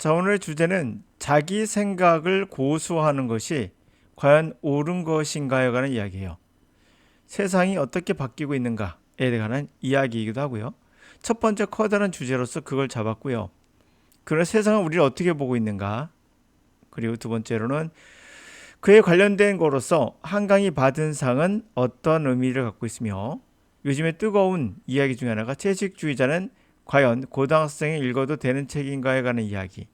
자, 오늘의 주제는 자기 생각을 고수하는 것이 과연 옳은 것인가에 관한 이야기예요. 세상이 어떻게 바뀌고 있는가에 관한 이야기이기도 하고요. 첫 번째 커다란 주제로서 그걸 잡았고요. 그런 세상은 우리를 어떻게 보고 있는가? 그리고 두 번째로는 그에 관련된 거로서 한강이 받은 상은 어떤 의미를 갖고 있으며 요즘에 뜨거운 이야기 중에 하나가 채식주의자는 과연 고등학생이 읽어도 되는 책인가에 관한 이야기.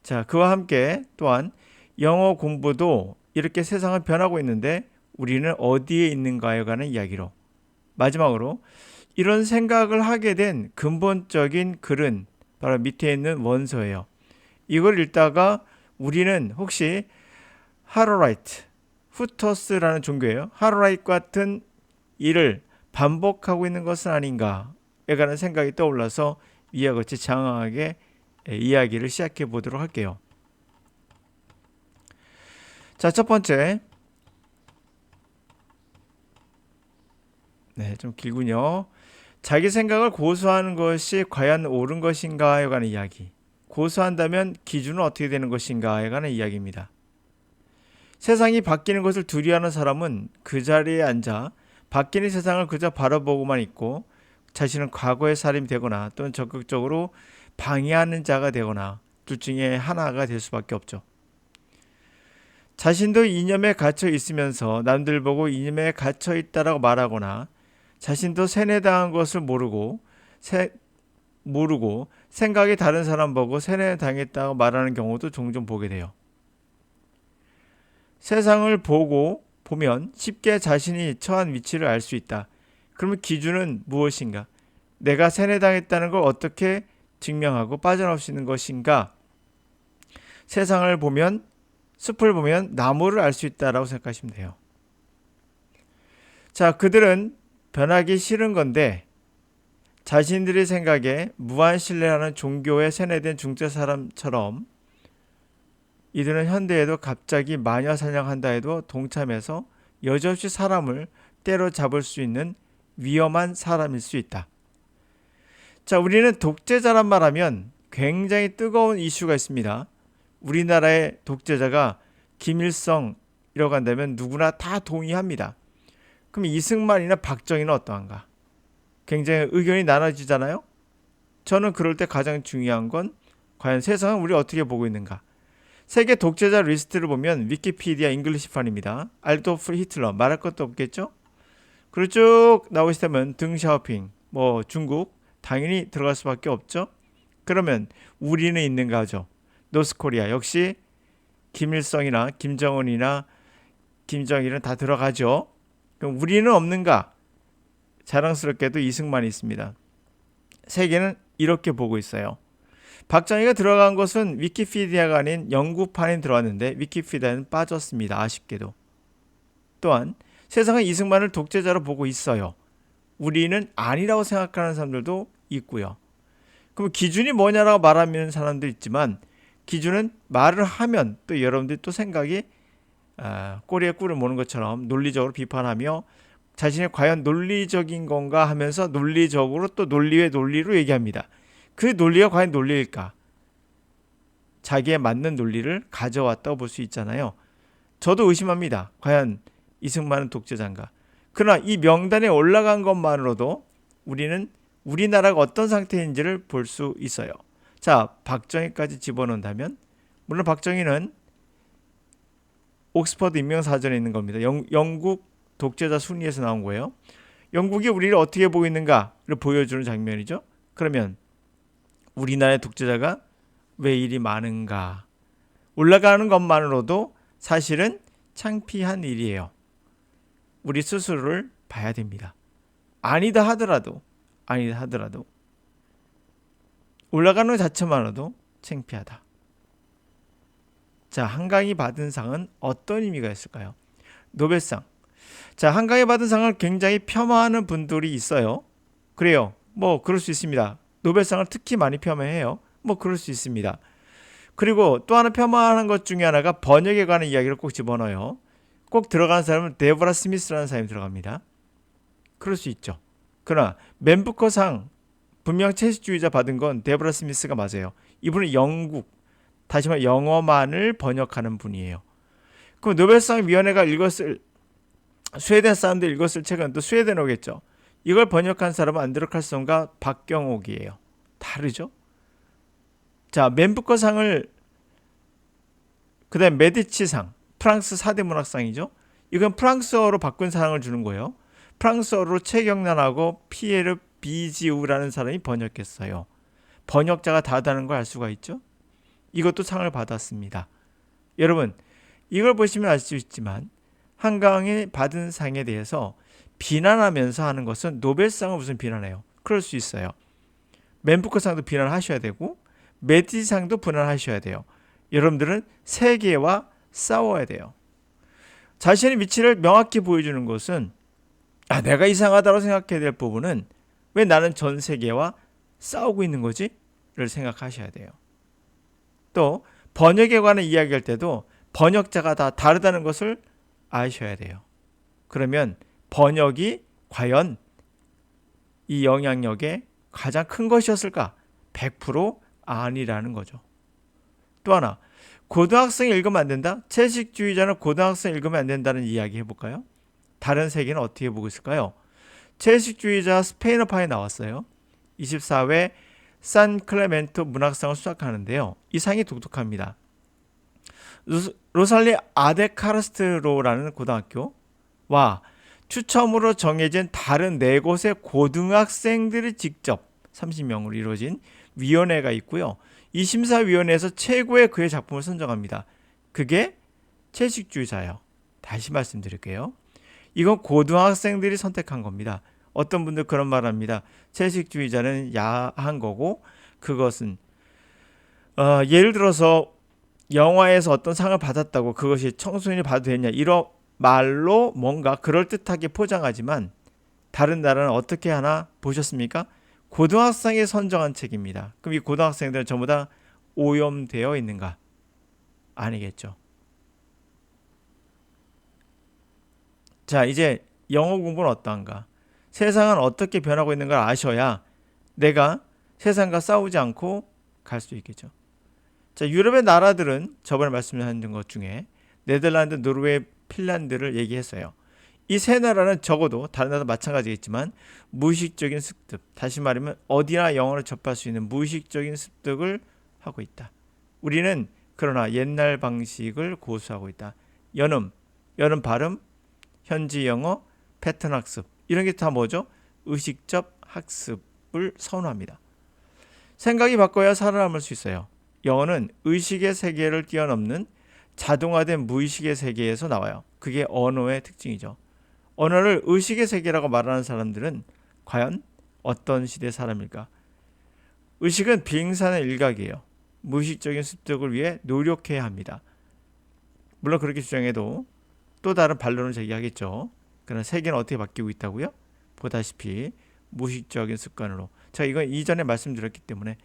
자, 그와 함께 또한 영어 공부도 이렇게 세상은 변하고 있는데 우리는 어디에 있는가에 관한 이야기로, 마지막으로 이런 생각을 하게 된 근본적인 글은 바로 밑에 있는 원서예요. 이걸 읽다가 우리는 혹시 하로라이트, 후터스라는 종교예요. 하로라이트 같은 일을 반복하고 있는 것은 아닌가에 관한 생각이 떠올라서 이와 같이 장황하게 이야기를 시작해 보도록 할게요. 자, 첫 번째. 네, 좀 길군요. 자기 생각을 고수하는 것이 과연 옳은 것인가에 관한 이야기. 고수한다면 기준은 어떻게 되는 것인가에 관한 이야기입니다. 세상이 바뀌는 것을 두려워하는 사람은 그 자리에 앉아 바뀌는 세상을 그저 바라보고만 있고 자신은 과거의 사람이 되거나 또는 적극적으로 방해하는 자가 되거나 둘 중에 하나가 될 수밖에 없죠. 자신도 이념에 갇혀 있으면서 남들 보고 이념에 갇혀 있다라고 말하거나 자신도 세뇌당한 것을 모르고 생각이 다른 사람 보고 세뇌당했다고 말하는 경우도 종종 보게 돼요. 세상을 보면 쉽게 자신이 처한 위치를 알 수 있다. 그러면 기준은 무엇인가? 내가 세뇌당했다는 걸 어떻게 증명하고 빠져나올 수 있는 것인가? 세상을 보면, 숲을 보면 나무를 알 수 있다라고 생각하시면 돼요. 자, 그들은 변하기 싫은 건데 자신들의 생각에 무한 신뢰하는 종교에 세뇌된 중세 사람처럼 이들은 현대에도 갑자기 마녀 사냥한다 해도 동참해서 여지없이 사람을 때려잡을 수 있는 위험한 사람일 수 있다. 자, 우리는 독재자란 말하면 굉장히 뜨거운 이슈가 있습니다. 우리나라의 독재자가 김일성이라고 한다면 누구나 다 동의합니다. 그럼 이승만이나 박정희는 어떠한가? 굉장히 의견이 나눠지잖아요. 저는 그럴 때 가장 중요한 건 과연 세상은 우리를 어떻게 보고 있는가? 세계 독재자 리스트를 보면 위키피디아 잉글리시판입니다. 알도프 히틀러 말할 것도 없겠죠? 그리고 쭉 나오시다면 덩샤오핑, 중국 당연히 들어갈 수밖에 없죠. 그러면 우리는 있는가 하죠. 노스코리아 역시 김일성이나 김정은이나 김정일은 다 들어가죠. 그럼 우리는 없는가? 자랑스럽게도 이승만이 있습니다. 세계는 이렇게 보고 있어요. 박정희가 들어간 것은 위키피디아가 아닌 영구판에 들어왔는데 위키피디아는 빠졌습니다. 아쉽게도. 또한 세상은 이승만을 독재자로 보고 있어요. 우리는 아니라고 생각하는 사람들도 있고요. 그럼 기준이 뭐냐라고 말하는 사람도 있지만 기준은 말을 하면 또 여러분들이 또 생각이 꼬리에 꿀을 모는 것처럼 논리적으로 비판하며 자신이 과연 논리적인 건가 하면서 논리적으로 또 논리의 논리로 얘기합니다. 그 논리가 과연 논리일까? 자기에 맞는 논리를 가져왔다고 볼 수 있잖아요. 저도 의심합니다. 과연 이승만은 독재자인가? 그러나 이 명단에 올라간 것만으로도 우리는 우리나라가 어떤 상태인지를 볼 수 있어요. 자, 박정희까지 집어넣는다면 물론 박정희는 옥스퍼드 인명사전에 있는 겁니다. 영국 독재자 순위에서 나온 거예요. 영국이 우리를 어떻게 보고 있는가를 보여주는 장면이죠. 그러면 우리나라의 독재자가 왜 이리 많은가? 올라가는 것만으로도 사실은 창피한 일이에요. 우리 스스로를 봐야 됩니다. 아니다 하더라도 올라가는 것 자체만으로도 창피하다. 자, 한강이 받은 상은 어떤 의미가 있을까요? 노벨상. 자, 한강이 받은 상을 굉장히 폄하하는 분들이 있어요. 그래요. 그럴 수 있습니다. 노벨상을 특히 많이 폄하해요. 그럴 수 있습니다. 그리고 또 하나 폄하하는 것 중에 하나가 번역에 관한 이야기를 꼭 집어넣어요. 꼭 들어가는 사람은 데보라 스미스라는 사람이 들어갑니다. 그럴 수 있죠. 그러나 맨부커상 분명 채식주의자 받은 건 데보라 스미스가 맞아요. 이분은 영국, 다시 말해 영어만을 번역하는 분이에요. 그럼 노벨상 위원회가 읽었을, 스웨덴 사람들이 읽었을 책은 또 스웨덴어겠죠. 이걸 번역한 사람은 안드레 칼슨과 박경옥이에요. 다르죠? 자, 맨부커상을, 그 다음에 메디치상, 프랑스 4대 문학상이죠. 이건 프랑스어로 바꾼 상을 주는 거예요. 프랑스어로 최경란하고 피에르 비지우라는 사람이 번역했어요. 번역자가 다르다는 걸 알 수가 있죠. 이것도 상을 받았습니다. 여러분, 이걸 보시면 알 수 있지만 한강이 받은 상에 대해서 비난하면서 하는 것은 노벨상을 무슨 비난해요. 그럴 수 있어요. 맨부커상도 비난하셔야 되고 메디치상도 비난하셔야 돼요. 여러분들은 세계와 싸워야 돼요. 자신의 위치를 명확히 보여주는 것은 내가 이상하다고 생각해야 될 부분은 왜 나는 전 세계와 싸우고 있는 거지? 를 생각하셔야 돼요. 또 번역에 관한 이야기할 때도 번역자가 다 다르다는 것을 아셔야 돼요. 그러면 번역이 과연 이 영향력에 가장 큰 것이었을까? 100% 아니라는 거죠. 또 하나, 고등학생이 읽으면 안 된다? 채식주의자는 고등학생이 읽으면 안 된다는 이야기 해볼까요? 다른 세계는 어떻게 보고 있을까요? 채식주의자 스페인어파에 나왔어요. 24회 산 클레멘토 문학상을 수상하는데요. 이 상이 독특합니다. 로살리 아데카르스트로라는 고등학교와 추첨으로 정해진 다른 4곳의 고등학생들이 직접 30명으로 이루어진 위원회가 있고요. 이 심사위원회에서 최고의 그의 작품을 선정합니다. 그게 채식주의자예요. 다시 말씀드릴게요. 이건 고등학생들이 선택한 겁니다. 어떤 분들 그런 말 합니다. 채식주의자는 야한 거고 그것은 예를 들어서 영화에서 어떤 상을 받았다고 그것이 청소년이 봐도 되냐 이런 말로 뭔가 그럴듯하게 포장하지만 다른 나라는 어떻게 하나 보셨습니까? 고등학생이 선정한 책입니다. 그럼 이 고등학생들은 전부 다 오염되어 있는가? 아니겠죠. 자, 이제 영어 공부는 어떠한가? 세상은 어떻게 변하고 있는 걸 아셔야 내가 세상과 싸우지 않고 갈 수 있겠죠. 자, 유럽의 나라들은 저번에 말씀드린 것 중에 네덜란드, 노르웨이, 핀란드를 얘기했어요. 이 세 나라는 적어도 다른 나라도 마찬가지겠지만 무의식적인 습득, 다시 말하면 어디나 영어를 접할 수 있는 무의식적인 습득을 하고 있다. 우리는 그러나 옛날 방식을 고수하고 있다. 연음 발음, 현지 영어, 패턴 학습 이런 게 다 뭐죠? 의식적 학습을 선호합니다. 생각이 바꿔야 살아남을 수 있어요. 영어는 의식의 세계를 뛰어넘는 자동화된 무의식의 세계에서 나와요. 그게 언어의 특징이죠. 언어를 의식의 세계라고 말하는 사람들은 과연 어떤 시대 사람일까? 의식은 비행산의 일각이에요. 무의식적인 습득을 위해 노력해야 합니다. 물론 그렇게 주장해도 또 다른 반론을 제기하겠죠. 그러나 세계는 어떻게 바뀌고 있다고요? 보다시피 무의식적인 습관으로. 제가 이건 이전에 말씀드렸기 때문에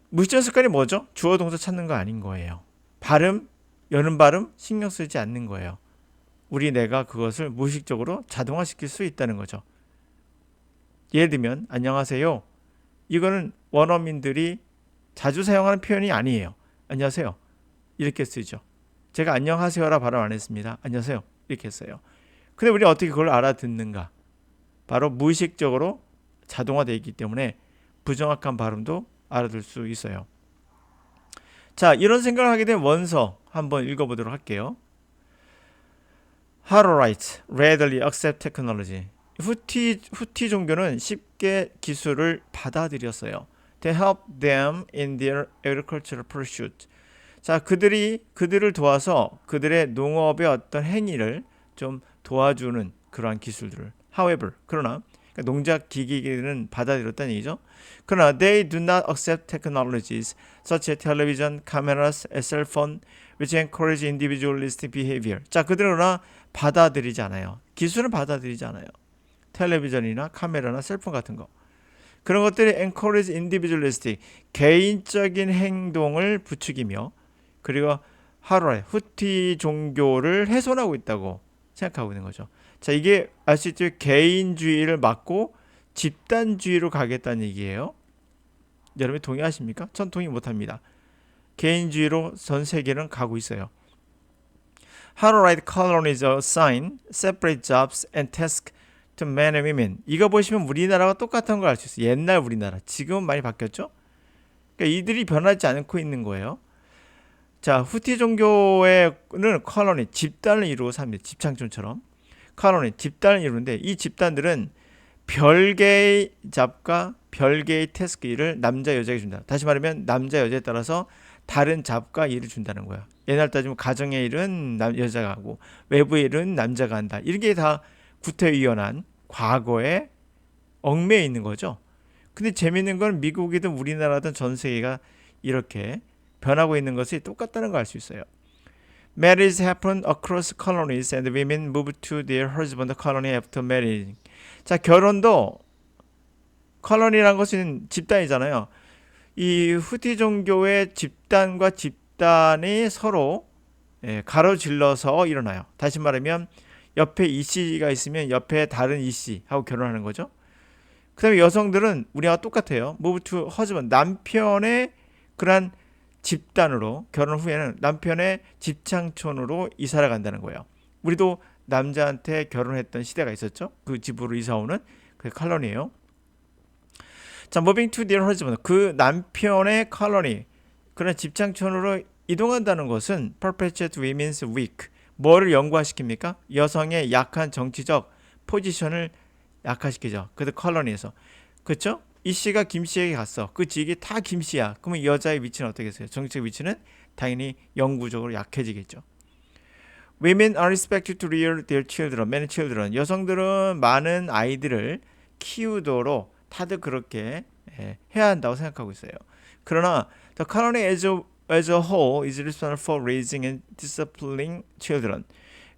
무의식적인 습관이 뭐죠? 주어 동사 찾는 거 아닌 거예요. 발음, 여는 발음 신경 쓰지 않는 거예요. 우리 뇌가 그것을 무의식적으로 자동화시킬 수 있다는 거죠. 예를 들면 안녕하세요. 이거는 원어민들이 자주 사용하는 표현이 아니에요. 안녕하세요. 이렇게 쓰죠. 제가 안녕하세요라 발음 안 했습니다. 안녕하세요. 이렇게 했어요. 근데 우리 어떻게 그걸 알아듣는가? 바로 무의식적으로 자동화되어 있기 때문에 부정확한 발음도 알아들 수 있어요. 자, 이런 생각을 하게 된 원서 한번 읽어보도록 할게요. Harorite readily accept technology. 후티 종교는 쉽게 기술을 받아들였어요. They help them in their agricultural pursuit. 자, 그들을 도와서 그들의 농업의 어떤 행위를 좀 도와주는 그러한 기술들을. However, 그러나 농작 기기는 받아들였다는 얘기죠. 그러나 they do not accept technologies such as television, cameras, cell phone, which encourage individualistic behavior. 자, 그들은 그러나 받아들이지 않아요. 기술은 받아들이지 않아요. 텔레비전이나 카메라나 셀폰 같은 거. 그런 것들이 encourage individualistic, 개인적인 행동을 부추기며 그리고 하루에 후티 종교를 훼손하고 있다고 생각하고 있는 거죠. 자, 이게 알 수 있죠. 개인주의를 막고 집단주의로 가겠다는 얘기예요. 여러분 동의하십니까? 전 동의 못합니다. 개인주의로 전 세계는 가고 있어요. How to write colonies assign separate jobs and tasks to men and women. 이거 보시면 우리나라와 똑같은 걸 알 수 있어요. 옛날 우리나라. 지금은 많이 바뀌었죠? 그러니까 이들이 변하지 않고 있는 거예요. 자, 후티 종교에는 컬러니, 집단을 이루고 삽니다. 집창촌처럼. 컬러니, 집단을 이루는데 이 집단들은 별개의 잡과 별개의 태스크 일을 남자, 여자에게 준다. 다시 말하면 남자, 여자에 따라서 다른 잡과 일을 준다는 거야. 옛날 따지면 가정의 일은 여자가 하고 외부의 일은 남자가 한다. 이게 다 구태의연한 과거에 얽매여 있는 거죠. 근데 재밌는 건 미국이든 우리나라든 전 세계가 이렇게 변하고 있는 것이 똑같다는 걸 알 수 있어요. Marriages happen across colonies and women move to their husband colony after marrying. 자, 결혼도 컬러니라는 것은 집단이잖아요. 이 후티 종교의 집단과 집단이 서로 가로질러서 일어나요. 다시 말하면 옆에 이씨가 있으면 옆에 다른 이씨하고 결혼하는 거죠. 그 다음에 여성들은 우리와 똑같아요. move to husband, 남편의 그러한 집단으로 결혼 후에는 남편의 집창촌으로 이사를 간다는 거예요. 우리도 남자한테 결혼했던 시대가 있었죠. 그 집으로 이사 오는 그게 컬러니예요. 자, moving to their husband, 그 남편의 컬러니, 그런 집창촌으로 이동한다는 것은 perpetuate women's weak, 뭐를 영구화시킵니까? 여성의 약한 정치적 포지션을 약화시키죠. 그래서 컬러니에서. 그렇죠? 이 씨가 김 씨에게 갔어. 그 직이 다 김 씨야. 그러면 여자의 위치는 어떻게 됐어요? 정치적 위치는 당연히 영구적으로 약해지겠죠. Women are expected to rear their children, many children. 여성들은 많은 아이들을 키우도록 다들 그렇게 해야 한다고 생각하고 있어요. 그러나 the colony as a whole is responsible for raising and disciplining children.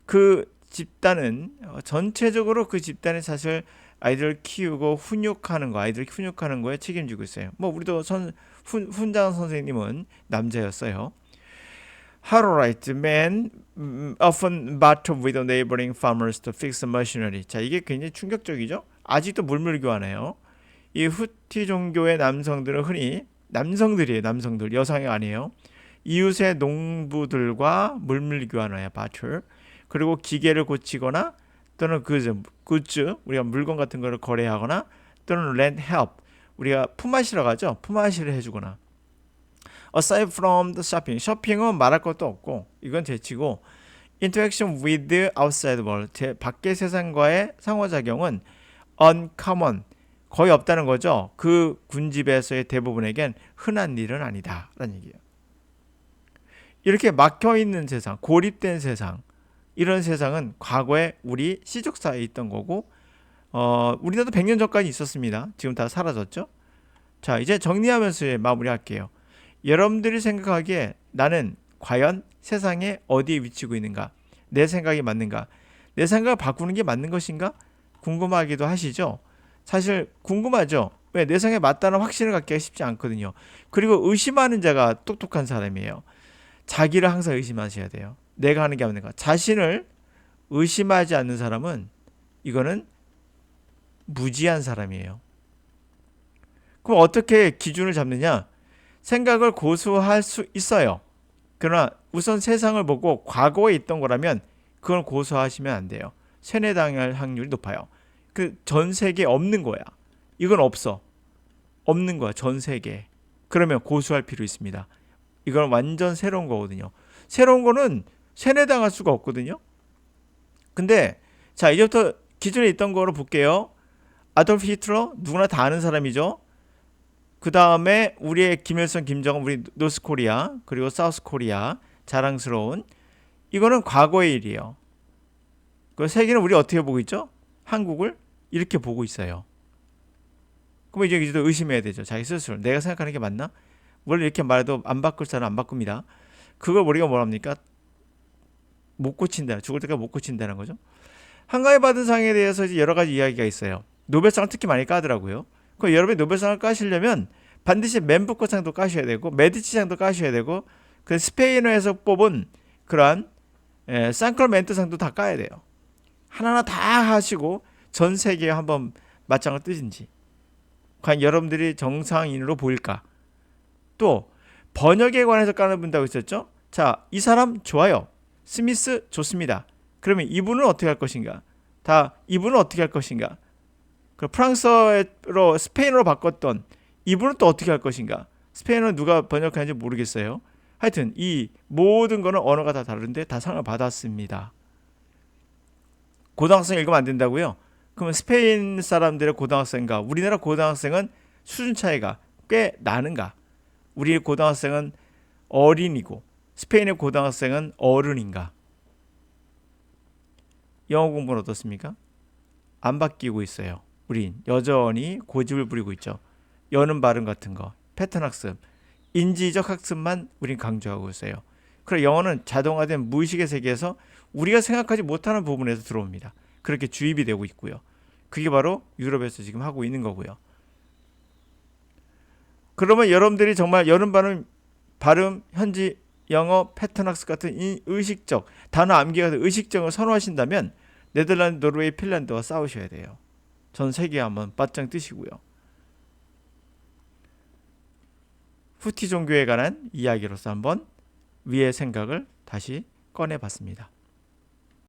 그 집단은 전체적으로 그 집단이 사실 아이들을 키우고 훈육하는 거, 아이들을 훈육하는 거에 책임지고 있어요. 뭐 우리도 훈장 선생님은 남자였어요. How to write men often battle with neighboring farmers to fix machinery. 자, 이게 굉장히 충격적이죠. 아직도 물물교환해요. 이 후티 종교의 남성들은 흔히 남성들이에요. 남성들, 여성이 아니에요. 이웃의 농부들과 물물교환해요. battle. 그리고 기계를 고치거나 또는 굿즈, 우리가 물건 같은 거를 거래하거나 또는 rent help, 우리가 품앗이라고 하죠. 품앗이를 해주거나. Aside from the shopping, 쇼핑은 말할 것도 없고 이건 제치고 interaction with the outside world, 밖의 세상과의 상호작용은 uncommon, 거의 없다는 거죠. 그 군집에서의 대부분에겐 흔한 일은 아니다라는 얘기예요. 이렇게 막혀있는 세상, 고립된 세상, 이런 세상은 과거에 우리 시족사에 있던 거고 우리나라도 100년 전까지 있었습니다. 지금 다 사라졌죠. 자, 이제 정리하면서 마무리할게요. 여러분들이 생각하기에 나는 과연 세상에 어디에 위치고 있는가? 내 생각이 맞는가? 내 생각을 바꾸는 게 맞는 것인가? 궁금하기도 하시죠? 사실 궁금하죠? 왜? 내 생각에 맞다는 확신을 갖기가 쉽지 않거든요. 그리고 의심하는 자가 똑똑한 사람이에요. 자기를 항상 의심하셔야 돼요. 내가 하는 게 맞는가? 자신을 의심하지 않는 사람은 이거는 무지한 사람이에요. 그럼 어떻게 기준을 잡느냐? 생각을 고수할 수 있어요. 그러나 우선 세상을 보고 과거에 있던 거라면 그걸 고수하시면 안 돼요. 세뇌당할 확률이 높아요. 그 전 세계에 없는 거야. 이건 없어. 없는 거야. 전 세계에. 그러면 고수할 필요 있습니다. 이건 완전 새로운 거거든요. 새로운 거는 세뇌당할 수가 없거든요. 근데 자, 이제부터 기존에 있던 거로 볼게요. 아돌프 히틀러 누구나 다 아는 사람이죠. 그 다음에 우리의 김일성, 김정은, 우리 노스코리아 그리고 사우스코리아 자랑스러운 이거는 과거의 일이에요. 그 세계는 우리 어떻게 보고 있죠? 한국을 이렇게 보고 있어요. 그럼 이제 의심해야 되죠. 자기 스스로 내가 생각하는 게 맞나? 원래 이렇게 말해도 안 바꿀 사람 안 바꿉니다. 그걸 우리가 뭐랍니까? 못 고친다. 죽을 때까지 못 고친다는 거죠. 한가위 받은 상에 대해서 이제 여러 가지 이야기가 있어요. 노벨상을 특히 많이 까더라고요. 그럼 여러분이 노벨상을 까시려면 반드시 맨부커상도 까셔야 되고 메디치상도 까셔야 되고 그 스페인어에서 뽑은 그러한 산크로멘트상도 다 까야 돼요. 하나하나 다 하시고 전 세계에 한번 맞장을 뜨든지 과연 여러분들이 정상인으로 보일까? 또 번역에 관해서 까놓는다고 했었죠. 자, 이 사람 좋아요. 스미스 좋습니다. 그러면 이분은 어떻게 할 것인가? 이분은 어떻게 할 것인가? 그 프랑스어로 스페인어로 바꿨던 이분은 또 어떻게 할 것인가? 스페인어는 누가 번역하는지 모르겠어요. 하여튼 이 모든 거는 언어가 다 다른데 다 상을 받았습니다. 고등학생 읽으면 안 된다고요? 그러면 스페인 사람들의 고등학생과 우리나라 고등학생은 수준 차이가 꽤 나는가? 우리 고등학생은 어린이고 스페인의 고등학생은 어른인가? 영어 공부는 어떻습니까? 안 바뀌고 있어요. 우린 여전히 고집을 부리고 있죠. 여는 발음 같은 거, 패턴 학습, 인지적 학습만 우린 강조하고 있어요. 그리고 영어는 자동화된 무의식의 세계에서 우리가 생각하지 못하는 부분에서 들어옵니다. 그렇게 주입이 되고 있고요. 그게 바로 유럽에서 지금 하고 있는 거고요. 그러면 여러분들이 정말 여는 발음, 현지 영어, 패턴 학습 같은 의식적, 단어 암기 같은 의식적을 선호하신다면 네덜란드, 노르웨이, 핀란드와 싸우셔야 돼요. 전 세계에 한번 바짝 뜨시고요. 후티 종교에 관한 이야기로서 한번 위의 생각을 다시 꺼내봤습니다.